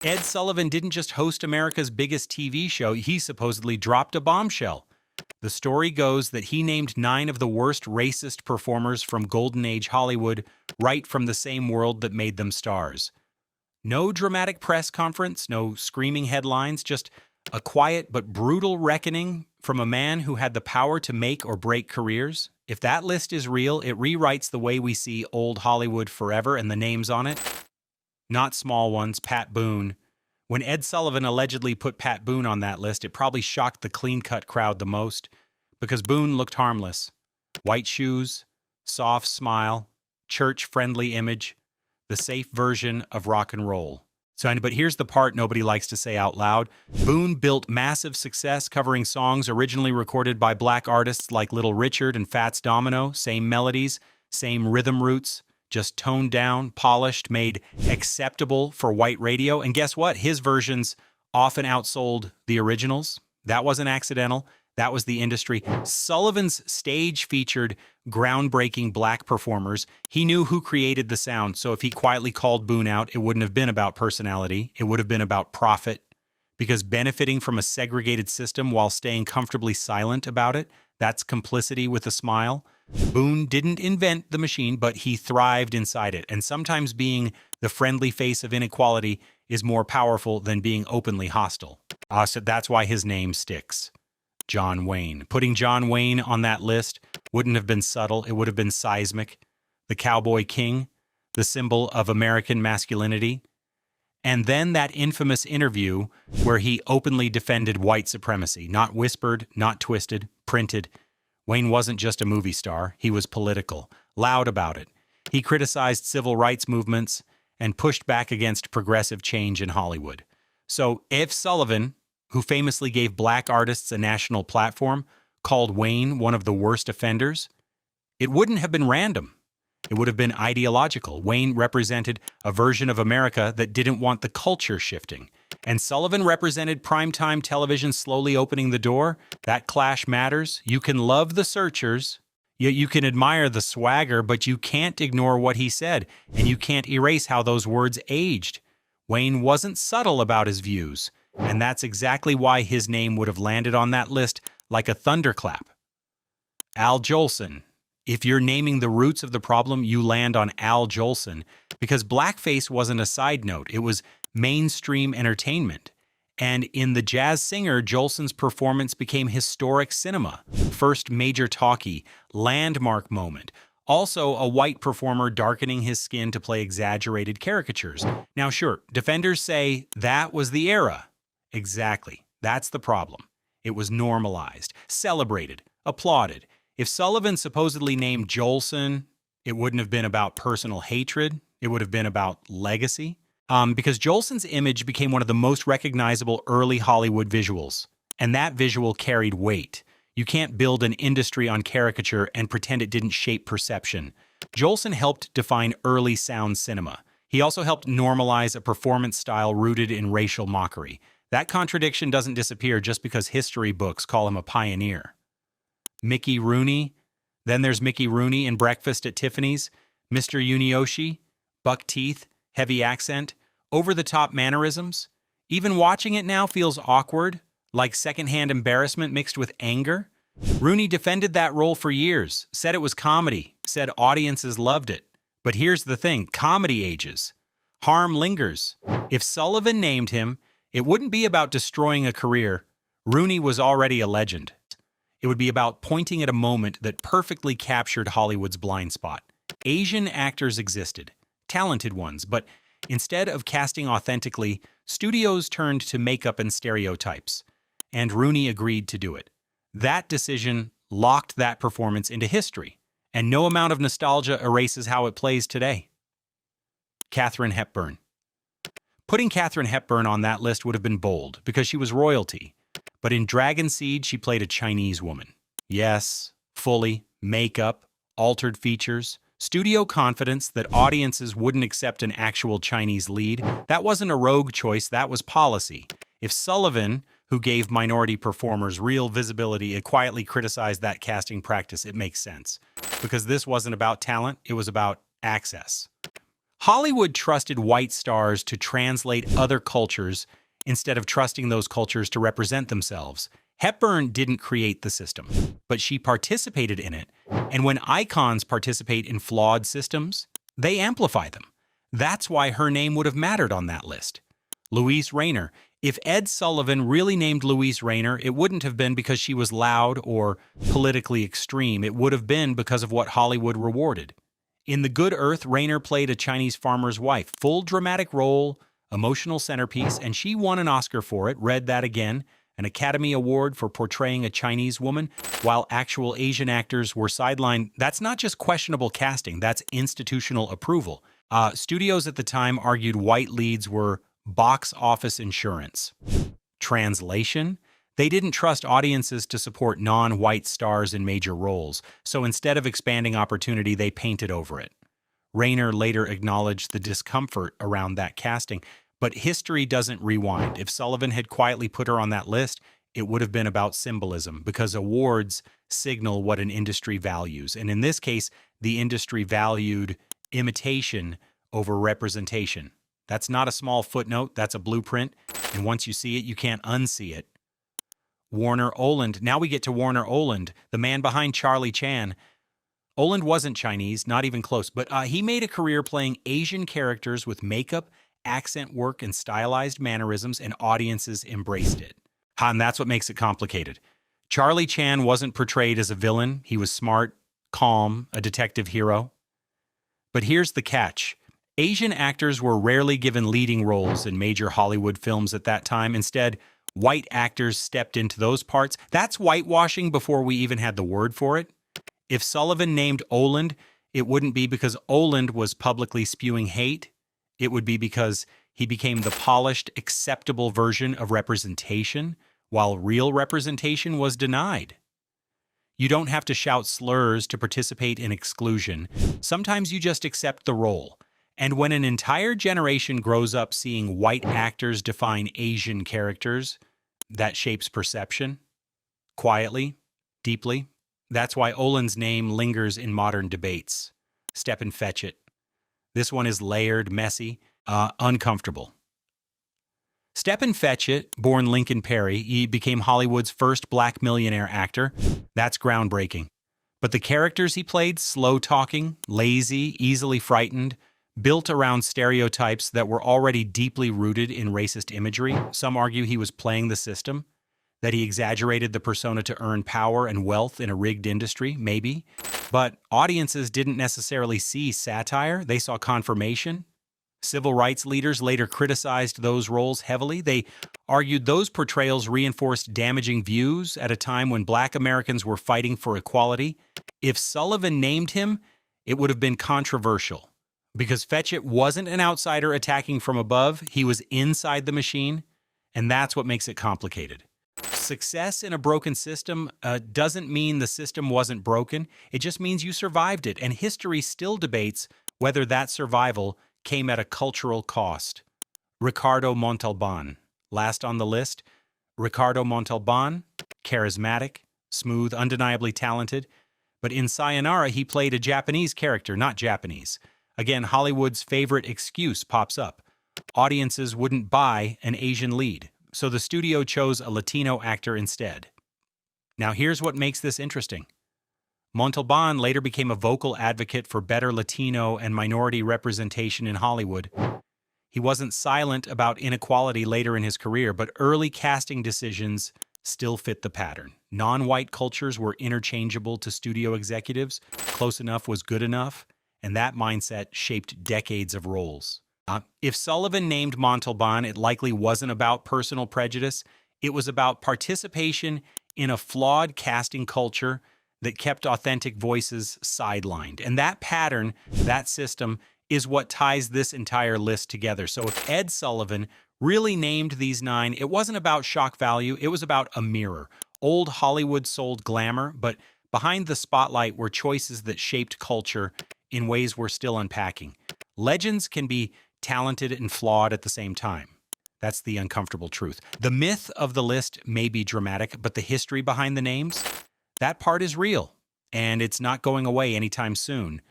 Ed Sullivan didn't just host America's biggest TV show, he supposedly dropped a bombshell. The story goes that he named 9 of the worst racist performers from Golden Age Hollywood right from the same world that made them stars. No dramatic press conference, no screaming headlines, just a quiet but brutal reckoning from a man who had the power to make or break careers. If that list is real, it rewrites the way we see old Hollywood forever, and the names on it, not small ones. Pat Boone. When Ed Sullivan allegedly put Pat Boone on that list, it probably shocked the clean-cut crowd the most, because Boone looked harmless. White shoes, soft smile, church-friendly image, the safe version of rock and roll. But here's the part nobody likes to say out loud. Boone built massive success covering songs originally recorded by black artists like Little Richard and Fats Domino. Same melodies, same rhythm roots, just toned down, polished, made acceptable for white radio. And guess what? His versions often outsold the originals. That wasn't accidental. That was the industry. Sullivan's stage featured groundbreaking black performers. He knew who created the sound, so if he quietly called Boone out, it wouldn't have been about personality. It would have been about profit, because benefiting from a segregated system while staying comfortably silent about it, that's complicity with a smile. Boone didn't invent the machine, but he thrived inside it, and sometimes being the friendly face of inequality is more powerful than being openly hostile. So that's why his name sticks. John Wayne. Putting John Wayne on that list wouldn't have been subtle. It would have been seismic. The cowboy king, the symbol of American masculinity. And then that infamous interview where he openly defended white supremacy. Not whispered, not twisted, printed. Wayne wasn't just a movie star. He was political, loud about it. He criticized civil rights movements and pushed back against progressive change in Hollywood. So if Sullivan, who famously gave black artists a national platform, called Wayne one of the worst offenders, it wouldn't have been random. It would have been ideological. Wayne represented a version of America that didn't want the culture shifting. And Sullivan represented primetime television slowly opening the door. That clash matters. You can love the searchers, you can admire the swagger, but you can't ignore what he said, and you can't erase how those words aged. Wayne wasn't subtle about his views. And that's exactly why his name would have landed on that list like a thunderclap. Al Jolson. If you're naming the roots of the problem, you land on Al Jolson, because blackface wasn't a side note. It was mainstream entertainment. And in The Jazz Singer, Jolson's performance became historic cinema. First major talkie, landmark moment. Also, a white performer darkening his skin to play exaggerated caricatures. Now, sure, defenders say that was the era. Exactly. That's the problem. It was normalized, celebrated, applauded. If Sullivan supposedly named Jolson, it wouldn't have been about personal hatred. It would have been about legacy. Because Jolson's image became one of the most recognizable early Hollywood visuals. And that visual carried weight. You can't build an industry on caricature and pretend it didn't shape perception. Jolson helped define early sound cinema. He also helped normalize a performance style rooted in racial mockery. That contradiction doesn't disappear just because history books call him a pioneer. Mickey Rooney. Then there's Mickey Rooney in Breakfast at Tiffany's. Mr. Yunioshi. Buck teeth. Heavy accent. Over-the-top mannerisms. Even watching it now feels awkward, like secondhand embarrassment mixed with anger. Rooney defended that role for years, said it was comedy, said audiences loved it. But here's the thing, comedy ages. Harm lingers. If Sullivan named him, it wouldn't be about destroying a career. Rooney was already a legend. It would be about pointing at a moment that perfectly captured Hollywood's blind spot. Asian actors existed, talented ones, but instead of casting authentically, studios turned to makeup and stereotypes. And Rooney agreed to do it. That decision locked that performance into history, and no amount of nostalgia erases how it plays today. Katharine Hepburn. Putting Katharine Hepburn on that list would have been bold, because she was royalty. But in Dragon Seed, she played a Chinese woman. Yes, fully, makeup, altered features, studio confidence that audiences wouldn't accept an actual Chinese lead. That wasn't a rogue choice, that was policy. If Sullivan, who gave minority performers real visibility, had quietly criticized that casting practice, it makes sense. Because this wasn't about talent, it was about access. Hollywood trusted white stars to translate other cultures instead of trusting those cultures to represent themselves. Hepburn didn't create the system, but she participated in it. And when icons participate in flawed systems, they amplify them. That's why her name would have mattered on that list. Louise Rayner. If Ed Sullivan really named Louise Rayner, it wouldn't have been because she was loud or politically extreme. It would have been because of what Hollywood rewarded. In The Good Earth, Rayner played a Chinese farmer's wife. Full dramatic role, emotional centerpiece, and she won an Oscar for it. Read that again. An Academy Award for portraying a Chinese woman, while actual Asian actors were sidelined. That's not just questionable casting, that's institutional approval. Studios at the time argued white leads were box office insurance. Translation? They didn't trust audiences to support non-white stars in major roles, so instead of expanding opportunity, they painted over it. Rayner later acknowledged the discomfort around that casting, but history doesn't rewind. If Sullivan had quietly put her on that list, it would have been about symbolism, because awards signal what an industry values. And in this case, the industry valued imitation over representation. That's not a small footnote, that's a blueprint, and once you see it, you can't unsee it. Warner Oland. Now we get to Warner Oland, the man behind Charlie Chan. Oland wasn't Chinese, not even close, but he made a career playing Asian characters with makeup, accent work, and stylized mannerisms, and audiences embraced it. And that's what makes it complicated. Charlie Chan wasn't portrayed as a villain. He was smart, calm, a detective hero. But here's the catch. Asian actors were rarely given leading roles in major Hollywood films at that time. Instead, white actors stepped into those parts. That's whitewashing before we even had the word for it. If Sullivan named Oland, it wouldn't be because Oland was publicly spewing hate. It would be because he became the polished, acceptable version of representation, while real representation was denied. You don't have to shout slurs to participate in exclusion. Sometimes you just accept the role. And when an entire generation grows up seeing white actors define Asian characters, that shapes perception. Quietly, deeply. That's why Oland's name lingers in modern debates. Stephen Fetchit. This one is layered, messy, uncomfortable. Stephen Fetchit, born Lincoln Perry, he became Hollywood's first black millionaire actor. That's groundbreaking. But the characters he played, slow-talking, lazy, easily frightened, built around stereotypes that were already deeply rooted in racist imagery. Some argue he was playing the system, that he exaggerated the persona to earn power and wealth in a rigged industry, maybe. But audiences didn't necessarily see satire, they saw confirmation. Civil rights leaders later criticized those roles heavily. They argued those portrayals reinforced damaging views at a time when black Americans were fighting for equality. If Sullivan named him, it would have been controversial. Because Fetchit wasn't an outsider attacking from above, he was inside the machine, and that's what makes it complicated. Success in a broken system doesn't mean the system wasn't broken. It just means you survived it, and history still debates whether that survival came at a cultural cost. Ricardo Montalban. Last on the list, Ricardo Montalban, charismatic, smooth, undeniably talented, but in Sayonara he played a Japanese character, not Japanese. Again, Hollywood's favorite excuse pops up. Audiences wouldn't buy an Asian lead, so the studio chose a Latino actor instead. Now here's what makes this interesting. Montalban later became a vocal advocate for better Latino and minority representation in Hollywood. He wasn't silent about inequality later in his career, but early casting decisions still fit the pattern. Non-white cultures were interchangeable to studio executives. Close enough was good enough. And that mindset shaped decades of roles. If Sullivan named Montalban, it likely wasn't about personal prejudice. It was about participation in a flawed casting culture that kept authentic voices sidelined. And that pattern, that system, is what ties this entire list together. So if Ed Sullivan really named these 9, it wasn't about shock value, it was about a mirror. Old Hollywood sold glamour, but behind the spotlight were choices that shaped culture in ways we're still unpacking. Legends can be talented and flawed at the same time. That's the uncomfortable truth. The myth of the list may be dramatic, but the history behind the names, that part is real, and it's not going away anytime soon.